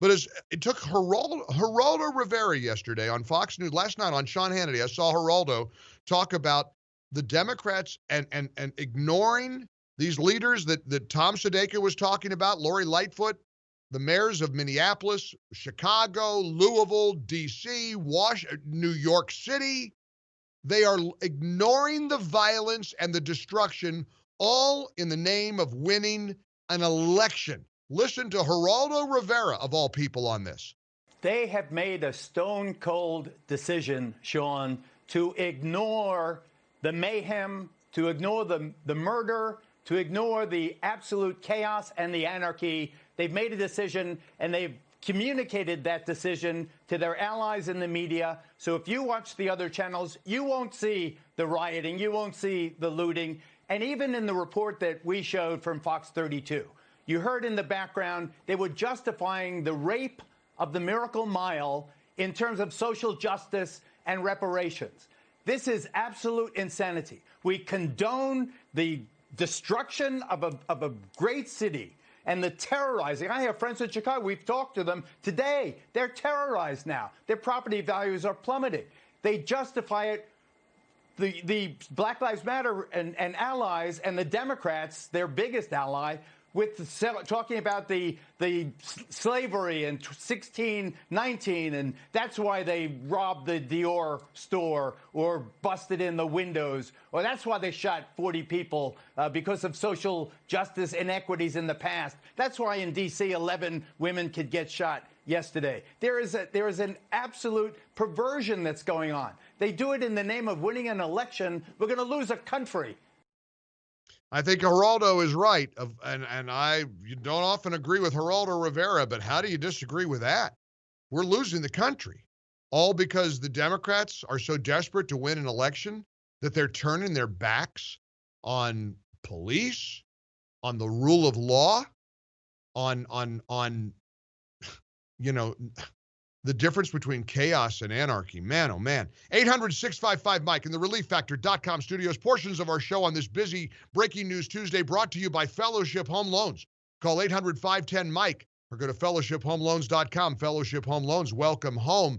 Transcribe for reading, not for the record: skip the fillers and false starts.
But it took Geraldo Rivera yesterday on Fox News, last night on Sean Hannity, I saw Geraldo talk about the Democrats and ignoring these leaders that Tom Sadeka was talking about, Lori Lightfoot, the mayors of Minneapolis, Chicago, Louisville, D.C., New York City. They are ignoring the violence and the destruction, all in the name of winning an election. Listen to Geraldo Rivera, of all people, on this. They have made a stone cold decision, Sean, to ignore the mayhem, to ignore the murder, to ignore the absolute chaos and the anarchy. They've made a decision, and they've communicated that decision to their allies in the media. So if you watch the other channels, you won't see the rioting, you won't see the looting. And even in the report that we showed from Fox 32, you heard in the background, they were justifying the rape of the Miracle Mile in terms of social justice and reparations. This is absolute insanity. We condone the destruction of a great city and the terrorizing. I have friends in Chicago. We've talked to them today. They're terrorized now. Their property values are plummeting. They justify it. The Black Lives Matter and allies and the Democrats, their biggest ally, with talking about the slavery in 1619, and that's why they robbed the Dior store or busted in the windows, or that's why they shot 40 people because of social justice inequities in the past. That's why in D.C. 11 women could get shot yesterday. There is an absolute perversion that's going on. They do it in the name of winning an election. We're going to lose a country. I think Geraldo is right, and I don't often agree with Geraldo Rivera, but how do you disagree with that? We're losing the country, all because the Democrats are so desperate to win an election that they're turning their backs on police, on the rule of law, on the difference between chaos and anarchy. Man, oh man. 800-655-MIKE in the ReliefFactor.com studios. Portions of our show on this busy Breaking News Tuesday brought to you by Fellowship Home Loans. Call 800-510-MIKE or go to fellowshiphomeloans.com. Fellowship Home Loans, welcome home.